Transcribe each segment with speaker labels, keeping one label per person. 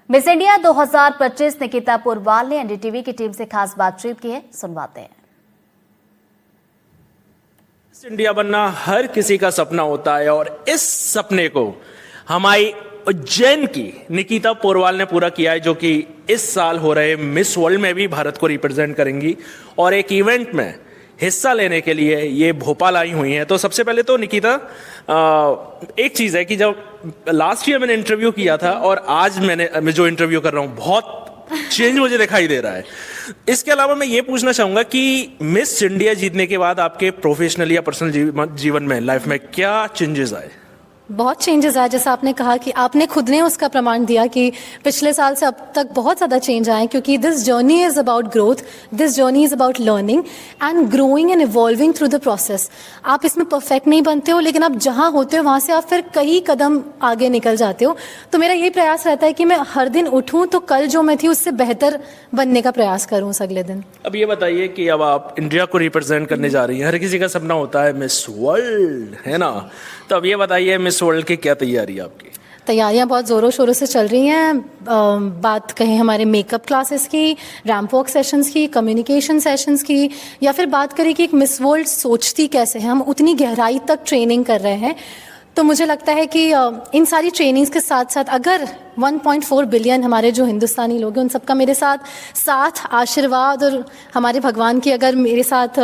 Speaker 1: Miss India 2025 Nikita Purwal ने NDTV की team से खास बातचीत की है, सुनवाते हैं।
Speaker 2: मिस इंडिया बनना हर किसी का सपना होता है और इस सपने को हमारी उज्जैन की निकिता पुरवाल ने पूरा किया है, जो कि इस साल हो रहे मिस वर्ल्ड में भी भारत को रिप्रेजेंट करेंगी और एक इवेंट में हिस्सा लेने के लिए ये भोपाल आई हुई हैं। तो सबसे पहले तो निकिता, एक चीज़ है कि जब लास्ट ईयर मैंने इंटरव्यू किया था और आज मैं जो इंटरव्यू कर रहा हूँ, बहुत चेंज मुझे दिखाई दे रहा है। इसके अलावा मैं ये पूछना चाहूँगा कि मिस इंडिया जीतने के बाद आपके प्रोफेशनल या पर्सनल जीवन में, लाइफ में क्या चेंजेस आए?
Speaker 3: बहुत चेंजेस आए। जैसा आपने कहा कि आपने खुद ने उसका प्रमाण दिया कि पिछले साल से अब तक बहुत ज़्यादा चेंज आए, क्योंकि this journey is about growth, this journey is about learning and growing and evolving through the process. आप इसमें परफेक्ट नहीं बनते हो, लेकिन आप जहाँ होते हो वहाँ से आप फिर कई कदम आगे निकल जाते हो। तो मेरा यही प्रयास रहता है कि मैं हर दिन उठूँ तो कल जो मैं थी उससे बेहतर बनने का प्रयास करूँ उस अगले दिन।
Speaker 2: अब ये बताइए कि अब आप इंडिया को रिप्रेजेंट करने जा रही हैं। हर किसी का सपना होता है मिस वर्ल्ड, है ना? तो अब ये बताइए मिस वर्ल्ड की क्या तैयारी है आपकी?
Speaker 3: तैयारियां बहुत ज़ोरों शोरों से चल रही हैं। बात कहें हमारे मेकअप क्लासेस की, रैंप वॉक सेशंस की, कम्युनिकेशन सेशंस की, या फिर बात करें कि एक मिस वर्ल्ड सोचती कैसे है, हम उतनी गहराई तक ट्रेनिंग कर रहे हैं। तो मुझे लगता है कि इन सारी ट्रेनिंग्स के साथ साथ अगर 1.4 बिलियन हमारे जो हिंदुस्तानी लोग हैं उन सबका मेरे साथ आशीर्वाद और हमारे भगवान की अगर मेरे साथ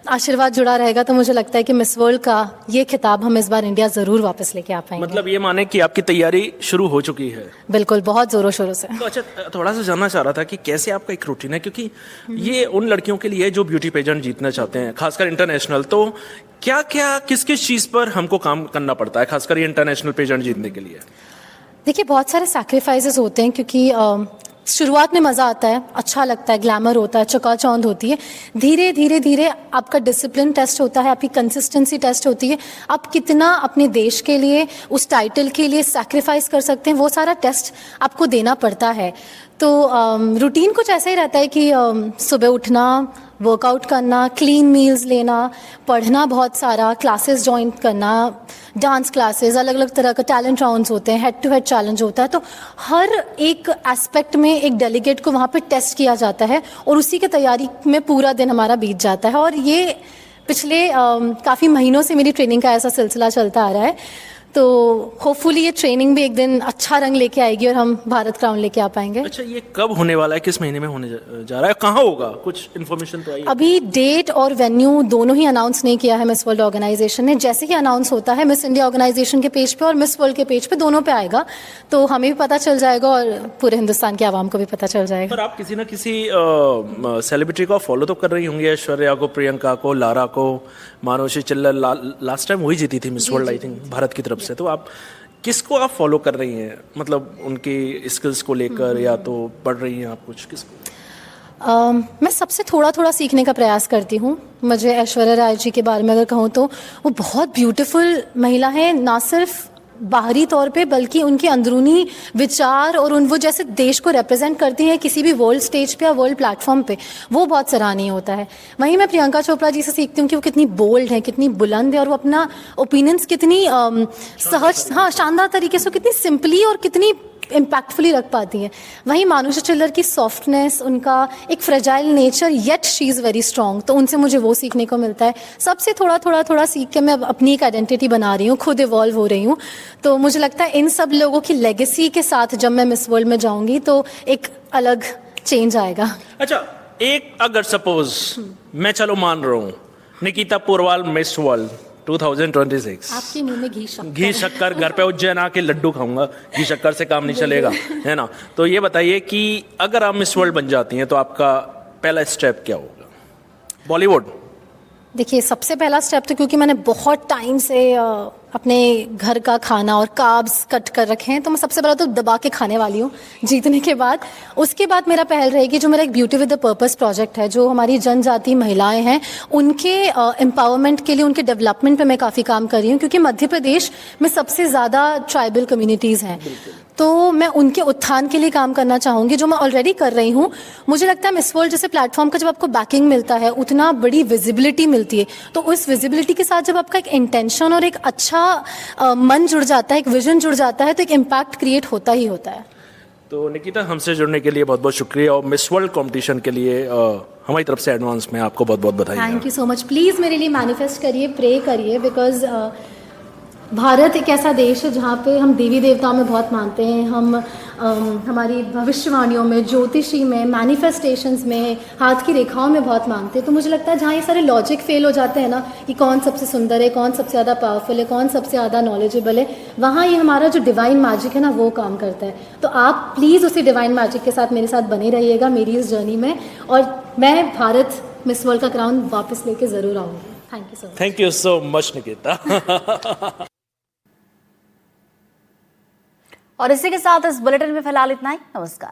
Speaker 3: आशीर्वाद जुड़ा रहेगा, तो मुझे लगता है कि मिस वर्ल्ड का ये खिताब हम इस बार इंडिया ज़रूर वापस लेके आ पाएंगे।
Speaker 2: मतलब ये माने कि आपकी तैयारी शुरू हो चुकी है?
Speaker 3: बिल्कुल, बहुत ज़ोरों शोरों से।
Speaker 2: तो अच्छा, थोड़ा सा जानना चाह रहा था कि कैसे आपका एक रूटीन है, क्योंकि ये उन लड़कियों के लिए जो ब्यूटी पेजेंट जीतना चाहते हैं, खासकर इंटरनेशनल, तो क्या क्या किस किस चीज़ पर हमको काम करना पड़ता है, खासकर ये इंटरनेशनल पेजेंट जीतने के लिए?
Speaker 3: देखिए, बहुत सारे सैक्रिफाइसेस होते हैं, क्योंकि शुरुआत में मज़ा आता है, अच्छा लगता है, ग्लैमर होता है, चकाचौंध होती है। धीरे धीरे धीरे आपका डिसिप्लिन टेस्ट होता है, आपकी कंसिस्टेंसी टेस्ट होती है, आप कितना अपने देश के लिए, उस टाइटल के लिए सैक्रिफाइस कर सकते हैं, वो सारा टेस्ट आपको देना पड़ता है। तो रूटीन कुछ ऐसा ही रहता है कि सुबह उठना, वर्कआउट करना, क्लीन मील्स लेना, पढ़ना बहुत सारा, क्लासेस ज्वाइन करना, डांस क्लासेस, अलग अलग तरह का टैलेंट राउंड्स होते हैं, हेड टू हेड चैलेंज होता है। तो हर एक एस्पेक्ट में एक डेलीगेट को वहाँ पे टेस्ट किया जाता है और उसी की तैयारी में पूरा दिन हमारा बीत जाता है। और ये पिछले काफ़ी महीनों से मेरी ट्रेनिंग का ऐसा सिलसिला चलता आ रहा है। तो होपफुली ये ट्रेनिंग भी एक दिन अच्छा रंग लेके आएगी और हम भारत क्राउन लेके आ पाएंगे।
Speaker 2: अच्छा, ये कब होने वाला है, किस महीने में होने जा रहा है, कहाँ होगा, कुछ इन्फॉर्मेशन तो आई?
Speaker 3: अभी डेट और वेन्यू दोनों ही अनाउंस नहीं किया है मिस वर्ल्ड ऑर्गेनाइजेशन ने। जैसे ही अनाउंस होता है मिस इंडिया ऑर्गेनाइजेशन के पेज पे और मिस वर्ल्ड के पेज पे, दोनों पे आएगा, तो हमें भी पता चल जाएगा और पूरे हिंदुस्तान की आवाम को भी पता चल जाएगा।
Speaker 2: पर आप किसी ना किसी सेलिब्रिटी को फॉलो तो कर रही होंगी, ऐश्वर्या को, प्रियंका को, लारा को, मानुषी चिल्लर, लास्ट टाइम वही जीती थी miss world I think Bharat की तरफ से। तो आप किसको आप फॉलो कर रही हैं, मतलब उनकी स्किल्स को लेकर, या तो पढ़ रही हैं आप कुछ, किसको?
Speaker 3: मैं सबसे थोड़ा थोड़ा सीखने का प्रयास करती हूँ। मुझे ऐश्वर्या राय जी के बारे में अगर कहूँ तो वो बहुत ब्यूटीफुल महिला है, ना सिर्फ बाहरी तौर पे बल्कि उनके अंदरूनी विचार और वो जैसे देश को रिप्रेजेंट करती हैं किसी भी वर्ल्ड स्टेज पे या वर्ल्ड प्लेटफॉर्म पे, वो बहुत सराहनीय होता है। वहीं मैं प्रियंका चोपड़ा जी से सीखती हूँ कि वो कितनी बोल्ड है, कितनी बुलंद है और वो अपना ओपिनियंस कितनी सहज, शानदार तरीके से, कितनी सिंपली और कितनी इम्पैक्टफुली रख पाती है। वहीं मानुषी चिल्लर की सॉफ्टनेस, उनका एक fragile nature, yet she is very strong, तो उनसे मुझे वो सीखने को मिलता है। सबसे थोड़ा सीख के मैं अपनी एक आइडेंटिटी बना रही हूँ, खुद इवॉल्व हो रही हूँ। तो मुझे लगता है इन सब लोगों की लेगेसी के साथ जब मैं मिस वर्ल्ड में जाऊँगी तो एक अलग चेंज आएगा।
Speaker 2: अच्छा, एक अगर सपोज मैं चलो मान रहा हूँ निकिता पुरवाल मिस वर्ल्ड 2026,
Speaker 3: आपके मुंह में घी
Speaker 2: शक्कर घर पे उज्जैन आके लड्डू खाऊंगा, घी शक्कर से काम नहीं चलेगा, है ना? तो ये बताइए कि अगर आप मिस वर्ल्ड बन जाती हैं तो आपका पहला स्टेप क्या होगा? बॉलीवुड?
Speaker 3: देखिए, सबसे पहला स्टेप तो, क्योंकि मैंने बहुत टाइम से अपने घर का खाना और कार्ब्स कट कर रखे हैं, तो मैं सबसे पहले तो दबा के खाने वाली हूँ जीतने के बाद। उसके बाद मेरा पहल रहेगी जो मेरा एक beauty with the purpose project है, जो हमारी जनजाति महिलाएं हैं उनके एम्पावरमेंट के लिए, उनके डेवलपमेंट पे मैं काफ़ी काम कर रही हूँ, क्योंकि मध्य प्रदेश में सबसे ज़्यादा ट्राइबल कम्युनिटीज़ हैं। तो मैं उनके उत्थान के लिए काम करना चाहूँगी, जो मैं ऑलरेडी कर रही हूँ। मुझे लगता है मिस वर्ल्ड जैसे प्लेटफॉर्म का जब आपको बैकिंग मिलता है, उतना बड़ी विजिबिलिटी मिलती है, तो उस विजिबिलिटी के साथ जब आपका एक इंटेंशन और एक अच्छा मन जुड़ जाता है, एक विजन जुड़ जाता है, तो एक इम्पैक्ट क्रिएट होता ही होता है।
Speaker 2: तो निकिता, हमसे जुड़ने के लिए बहुत बहुत शुक्रिया और मिस वर्ल्ड कंपटीशन के लिए हमारी तरफ से एडवांस में आपको बहुत बहुत बधाई।
Speaker 3: Thank you so much. Please मेरे लिए मैनिफेस्ट करिए, प्रे करिए, बिकॉज भारत एक ऐसा देश है जहाँ पे हम देवी देवताओं में बहुत मानते हैं। हम हमारी भविष्यवाणियों में, ज्योतिषी में, मैनिफेस्टेशंस में, हाथ की रेखाओं में बहुत मानते हैं। तो मुझे लगता है जहाँ ये सारे लॉजिक फेल हो जाते हैं ना कि कौन सबसे सुंदर है, कौन सबसे ज़्यादा पावरफुल है, कौन सबसे ज़्यादा नॉलेजेबल है, वहाँ ये हमारा जो डिवाइन मैजिक है ना वो काम करता है। तो आप प्लीज़ उसी डिवाइन मैजिक के साथ मेरे साथ बने रहिएगा मेरी इस जर्नी में, और मैं भारत मिस वर्ल्ड का क्राउन वापस लेके ज़रूर आऊँगी। Thank you so much.
Speaker 2: Thank you so much Nikita.
Speaker 1: और इसी के साथ इस बुलेटिन में फिलहाल इतना ही। नमस्कार।